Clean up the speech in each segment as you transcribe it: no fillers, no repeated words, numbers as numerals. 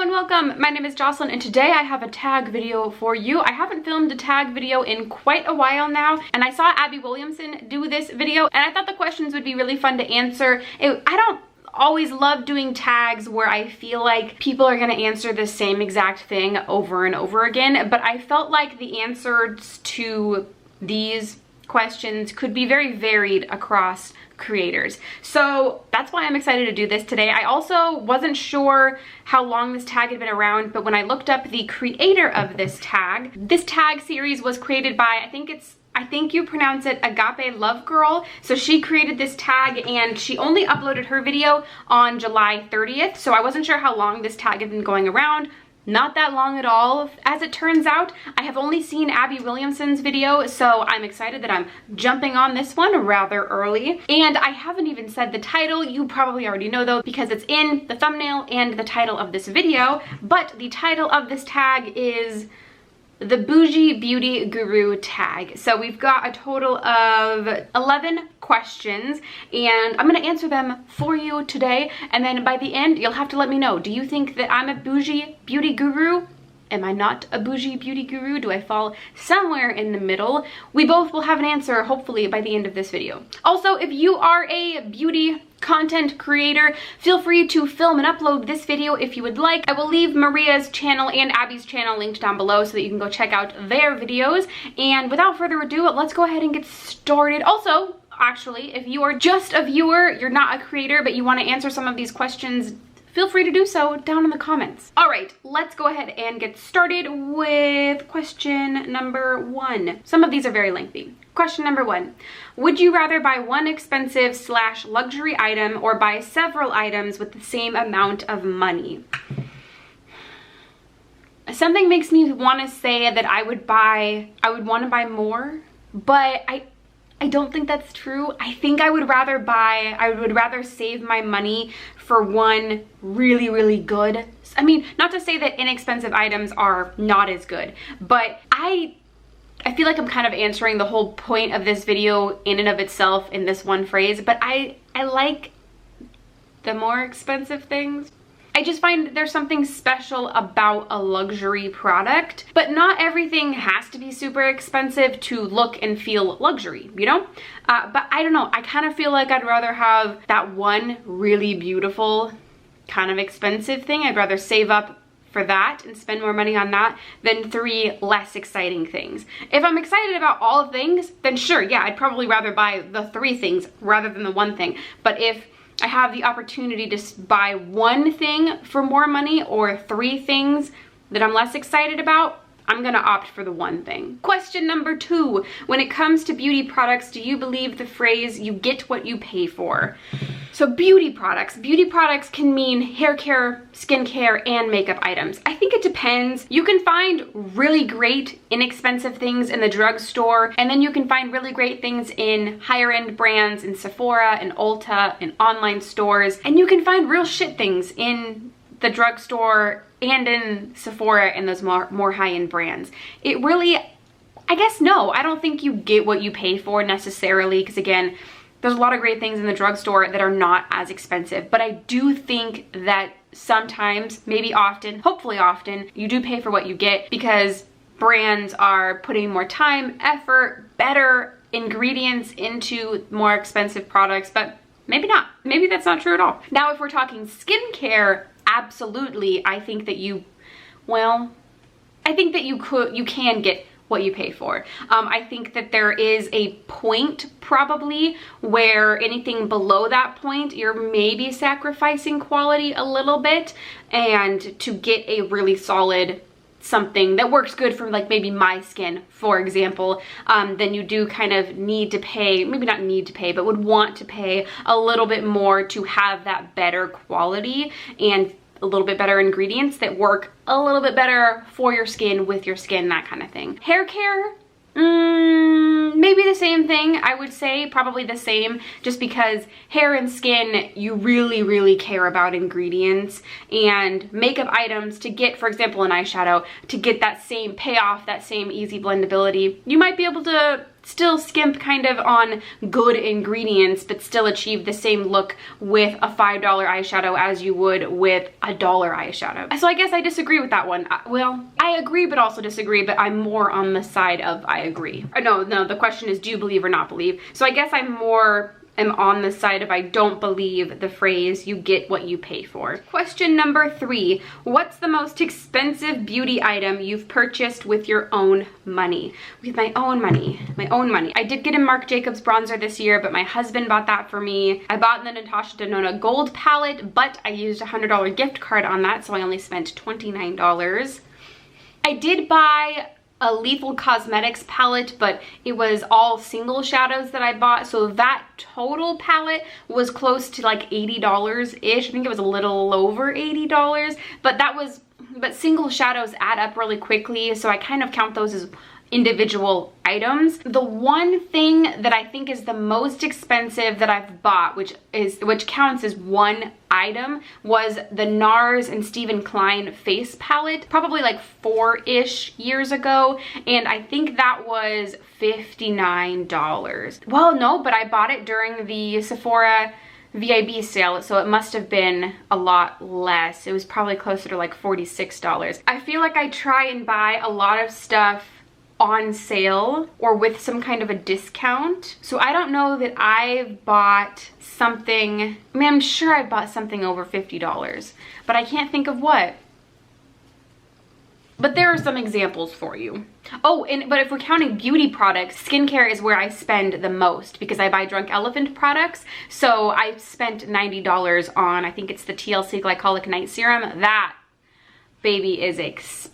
Hello and welcome. My name is Jocelyn and today I have a tag video for you. I haven't filmed a tag video in quite a while now, and I saw Abby Williamson do this video and I thought the questions would be really fun to answer. I don't always love doing tags where I feel like people are going to answer the same exact thing over and over again, but I felt like the answers to these questions could be very varied across creators. So that's why I'm excited to do this today. I also wasn't sure how long this tag had been around, but when I looked up the creator of this tag series was created by, I think you pronounce it Agape Love Girl. So she created this tag and she only uploaded her video on July 30th. So I wasn't sure how long this tag had been going around. Not that long at all, as it turns out. I have only seen Abby Williamson's video, so I'm excited that I'm jumping on this one rather early. And I haven't even said the title. You probably already know though, because it's in the thumbnail and the title of this video. But the title of this tag is the Boujee Beauty Guru tag. So we've got a total of 11 questions and I'm gonna answer them for you today. And then by the end, you'll have to let me know, do you think that I'm a Boujee Beauty Guru? Am I not a Boujee Beauty Guru? Do I fall somewhere in the middle? We both will have an answer, hopefully, by the end of this video. Also, if you are a beauty content creator, feel free to film and upload this video if you would like. I will leave Maria's channel and Abby's channel linked down below so that you can go check out their videos. And without further ado, let's go ahead and get started. Also, actually, if you are just a viewer, you're not a creator, but you want to answer some of these questions, feel free to do so down in the comments. All right, let's go ahead and get started with question number 1. Some of these are very lengthy. Question number 1, would you rather buy one expensive / luxury item or buy several items with the same amount of money? Something makes me want to say that I would want to buy more, but I don't think that's true. I think I would rather save my money for one really, really good. I mean, not to say that inexpensive items are not as good, but I feel like I'm kind of answering the whole point of this video in and of itself in this one phrase, but I like the more expensive things. I just find there's something special about a luxury product, but not everything has to be super expensive to look and feel luxury, you know? But I don't know, I kind of feel like I'd rather have that one really beautiful, kind of expensive thing. I'd rather save up for that and spend more money on that than 3 less exciting things. If I'm excited about all things, then sure, yeah, I'd probably rather buy the 3 things rather than the one thing. But if I have the opportunity to buy one thing for more money or 3 things that I'm less excited about, I'm gonna opt for the one thing. Question number 2, when it comes to beauty products, do you believe the phrase, you get what you pay for? So beauty products can mean hair care, skincare, and makeup items. I think it depends. You can find really great inexpensive things in the drugstore, and then you can find really great things in higher end brands in Sephora and Ulta and online stores, and you can find real shit things in the drugstore and in Sephora and those more high-end brands. It really, I guess no, I don't think you get what you pay for necessarily, because again, there's a lot of great things in the drugstore that are not as expensive, but I do think that sometimes, maybe often, hopefully often, you do pay for what you get because brands are putting more time, effort, better ingredients into more expensive products, but maybe not. Maybe that's not true at all. Now, if we're talking skincare, absolutely, I think that you can get what you pay for. I think that there is a point probably where anything below that point, you're maybe sacrificing quality a little bit, and to get a really solid something that works good for like maybe my skin, for example, then you do kind of need to pay, maybe not need to pay, but would want to pay a little bit more to have that better quality and a little bit better ingredients that work a little bit better for your skin, with your skin, that kind of thing. Hair care, maybe the same thing. I would say probably the same, just because hair and skin, you really, really care about ingredients, and makeup items to get, for example, an eyeshadow, to get that same payoff, that same easy blendability, you might be able to still skimp kind of on good ingredients, but still achieve the same look with a $5 eyeshadow as you would with a dollar eyeshadow. So I guess I disagree with that one. Well, I agree but also disagree, but I'm more on the side of I agree. No, the question is, do you believe or not believe? So I guess I'm more am on the side of I don't believe the phrase you get what you pay for. Question number 3, what's the most expensive beauty item you've purchased with your own money? With my own money, I did get a Marc Jacobs bronzer this year, but my husband bought that for me. I bought the Natasha Denona gold palette, but I used a $100 gift card on that, so I only spent $29. I did buy a Lethal Cosmetics palette, but it was all single shadows that I bought, so that total palette was close to like $80-ish. I think it was a little over $80, but single shadows add up really quickly, so I kind of count those as individual items. The one thing that I think is the most expensive that I've bought, which counts as one item, was the NARS and Stephen Klein face palette, probably like 4-ish years ago, and I think that was $59. Well, no, but I bought it during the Sephora VIB sale, so it must have been a lot less. It was probably closer to like $46. I feel like I try and buy a lot of stuff on sale or with some kind of a discount. So I don't know that I've bought something, I mean, I'm sure I bought something over $50, but I can't think of what. But there are some examples for you. Oh, but if we're counting beauty products, skincare is where I spend the most because I buy Drunk Elephant products. So I spent $90 on, I think it's the TLC Glycolic Night Serum. That baby is expensive.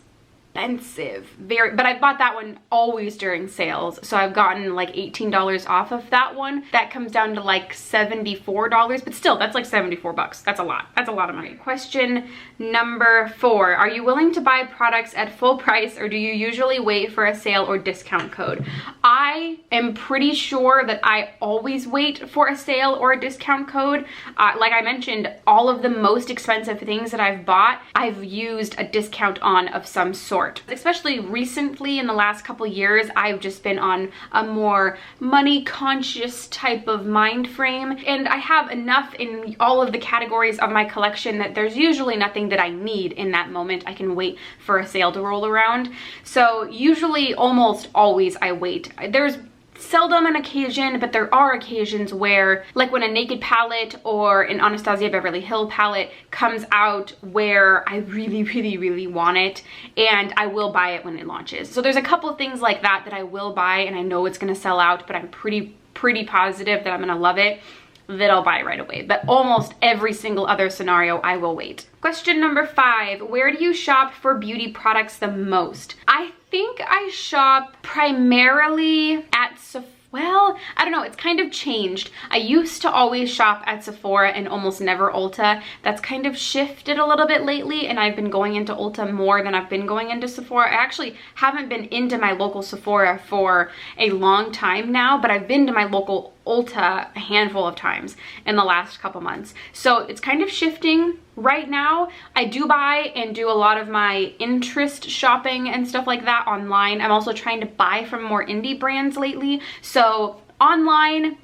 But I bought that one always during sales, so I've gotten like $18 off of that one. That comes down to like $74, but still, that's like 74 bucks. That's a lot of money. Question number 4, are you willing to buy products at full price, or do you usually wait for a sale or discount code? I am pretty sure that I always wait for a sale or a discount code. Like I mentioned, all of the most expensive things that I've bought, I've used a discount on of some sort. Especially recently in the last couple years, I've just been on a more money conscious type of mind frame, and I have enough in all of the categories of my collection that there's usually nothing that I need in that moment. I can wait for a sale to roll around. So usually, almost always, I wait. There's seldom an occasion, but there are occasions where, like when a Naked palette or an Anastasia Beverly Hills palette comes out where I really want it, and I will buy it when it launches. So there's a couple things like that that I will buy, and I know it's gonna sell out, but I'm pretty positive that I'm gonna love it, that I'll buy right away. But almost every single other scenario, I will wait. Question number 5, where do you shop for beauty products the most? I think I shop primarily at Sephora. Well, I don't know, it's kind of changed. I used to always shop at Sephora and almost never Ulta. That's kind of shifted a little bit lately, and I've been going into Ulta more than I've been going into Sephora. I actually haven't been into my local Sephora for a long time now, but I've been to my local Ulta a handful of times in the last couple months. So it's kind of shifting. Right now, I do buy and do a lot of my interest shopping and stuff like that online. I'm also trying to buy from more indie brands lately. So online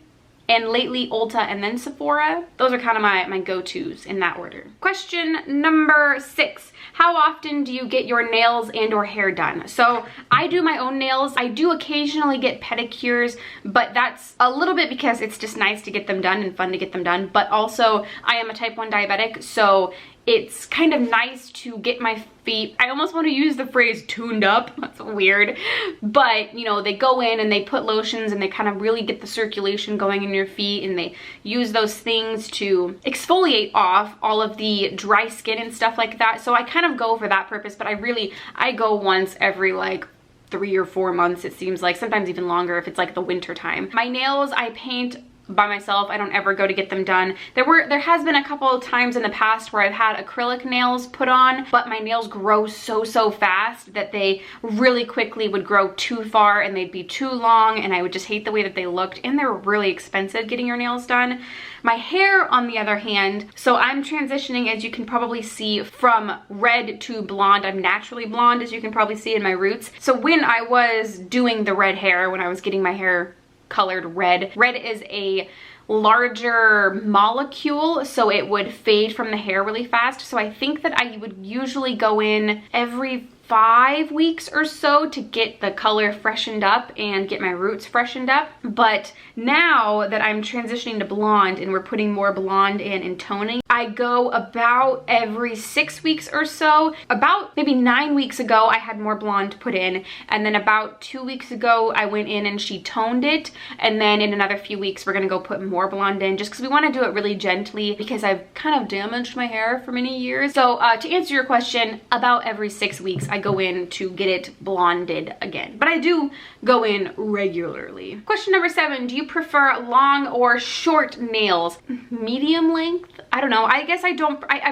and lately Ulta and then Sephora. Those are kind of my go-tos in that order. Question number 6. How often do you get your nails and or hair done? So I do my own nails. I do occasionally get pedicures, but that's a little bit because it's just nice to get them done and fun to get them done. But also I am a type 1 diabetic, so it's kind of nice to get my feet, I almost want to use the phrase tuned up, that's weird, but you know, they go in and they put lotions and they kind of really get the circulation going in your feet, and they use those things to exfoliate off all of the dry skin and stuff like that. So I kind of go for that purpose, but I go once every like 3 or 4 months, it seems like, sometimes even longer if it's like the winter time. My nails, I paint by myself. I don't ever go to get them done. There has been a couple of times in the past where I've had acrylic nails put on, but my nails grow so fast that they really quickly would grow too far and they'd be too long, and I would just hate the way that they looked, and they're really expensive getting your nails done. My hair, on the other hand, so I'm transitioning, as you can probably see, from red to blonde. I'm naturally blonde, as you can probably see in my roots. So when I was doing the red hair, when I was getting my hair colored red is a larger molecule, so it would fade from the hair really fast. So I think that I would usually go in every 5 weeks or so to get the color freshened up and get my roots freshened up. But now that I'm transitioning to blonde and we're putting more blonde in and toning, I go about every 6 weeks or so. About maybe 9 weeks ago, I had more blonde put in, and then about 2 weeks ago, I went in and she toned it, and then in another few weeks, we're gonna go put more blonde in, just because we want to do it really gently, because I've kind of damaged my hair for many years. So to answer your question, about every 6 weeks, I go in to get it blonded again, but I do go in regularly. Question number 7, do you prefer long or short nails? Medium length? I don't know. I guess I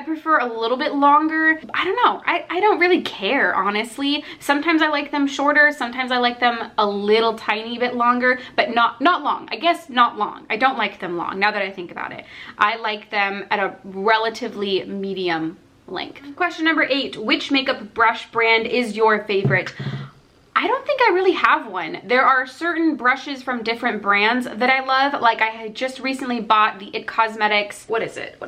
prefer a little bit longer. I don't know. I don't really care, honestly. Sometimes I like them shorter. Sometimes I like them a little tiny bit longer, but not long. I guess not long. I don't like them long, now that I think about it. I like them at a relatively medium length. Question number 8, which makeup brush brand is your favorite? I don't think I really have one. There are certain brushes from different brands that I love. Like I had just recently bought the IT Cosmetics, what is it?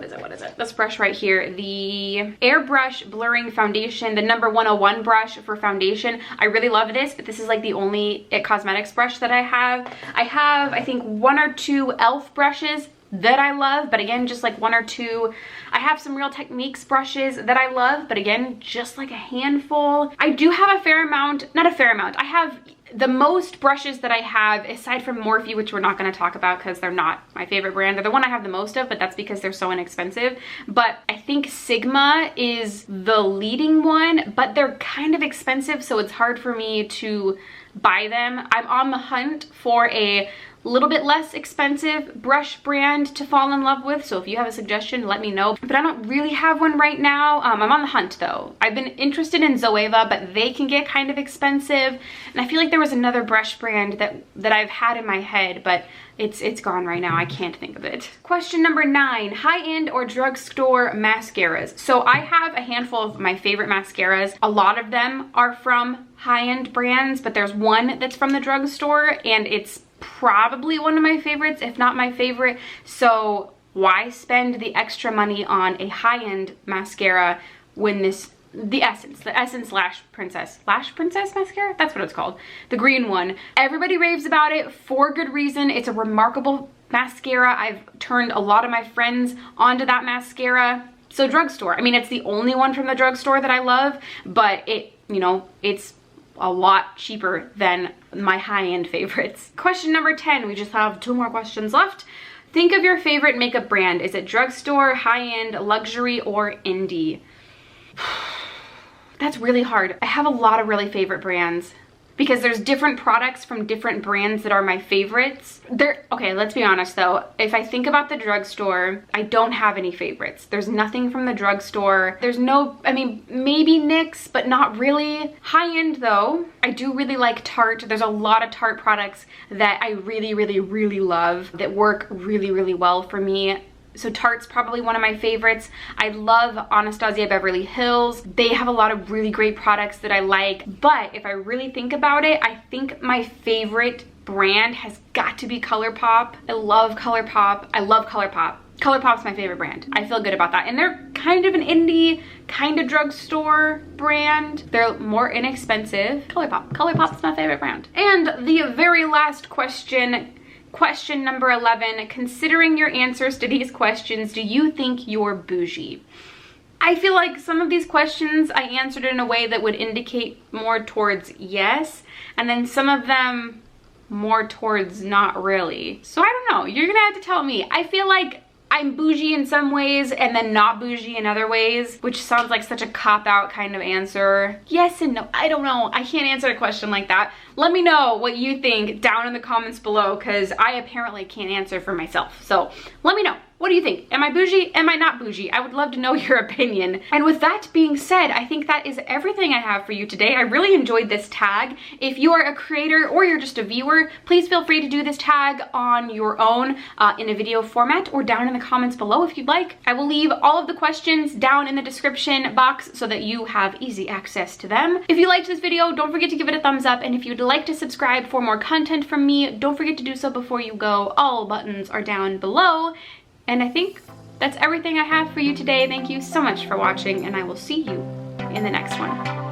This brush right here, the Airbrush Blurring Foundation, the number 101 brush for foundation. I really love this, but this is like the only IT Cosmetics brush that I have. I think 1 or 2 e.l.f. brushes that I love, but again, just like 1 or 2. I have some Real Techniques brushes that I love, but again, just like a handful. I do have a fair amount, not a fair amount. I have the most brushes that I have, aside from Morphe, which we're not going to talk about because they're not my favorite brand. They're the one I have the most of, but that's because they're so inexpensive. But I think Sigma is the leading one, but they're kind of expensive, so it's hard for me to buy them. I'm on the hunt for a little bit less expensive brush brand to fall in love with, so if you have a suggestion, let me know. But I don't really have one right now. I'm on the hunt though. I've been interested in Zoeva, but they can get kind of expensive, and I feel like there was another brush brand that I've had in my head, but it's gone right now. I can't think of it. Question number 9, high-end or drugstore mascaras? So I have a handful of my favorite mascaras. A lot of them are from high-end brands, but there's one that's from the drugstore, and it's probably one of my favorites, if not my favorite. So why spend the extra money on a high-end mascara when the Essence Lash Princess mascara? That's what it's called. The green one. Everybody raves about it for good reason. It's a remarkable mascara. I've turned a lot of my friends onto that mascara. So drugstore. I mean, it's the only one from the drugstore that I love, but it's a lot cheaper than my high-end favorites. Question number 10, we just have 2 more questions left. Think of your favorite makeup brand. Is it drugstore, high-end, luxury, or indie? That's really hard. I have a lot of really favorite brands because there's different products from different brands that are my favorites. Okay, let's be honest though. If I think about the drugstore, I don't have any favorites. There's nothing from the drugstore. There's no, I mean, maybe NYX, but not really. High-end though, I do really like Tarte. There's a lot of Tarte products that I really love that work really well for me. So Tarte's probably one of my favorites. I love Anastasia Beverly Hills. They have a lot of really great products that I like. But if I really think about it, I think my favorite brand has got to be Colourpop. I love Colourpop. I love Colourpop. Colourpop's my favorite brand. I feel good about that. And they're kind of an indie, kind of drugstore brand. They're more inexpensive. Colourpop's my favorite brand. And the very last question, question number 11, considering your answers to these questions, do you think you're bougie? I feel like some of these questions I answered in a way that would indicate more towards yes, and then some of them more towards not really. So I don't know, you're gonna have to tell me. I feel like I'm bougie in some ways and then not bougie in other ways, which sounds like such a cop-out kind of answer. Yes and no, I don't know. I can't answer a question like that. Let me know what you think down in the comments below, because I apparently can't answer for myself. So let me know. What do you think? Am I bougie? Am I not bougie? I would love to know your opinion. And with that being said, I think that is everything I have for you today. I really enjoyed this tag. If you are a creator or you're just a viewer, please feel free to do this tag on your own in a video format or down in the comments below if you'd like. I will leave all of the questions down in the description box so that you have easy access to them. If you liked this video, don't forget to give it a thumbs up. And if you'd like to subscribe for more content from me, don't forget to do so before you go. All buttons are down below. And I think that's everything I have for you today. Thank you so much for watching, and I will see you in the next one.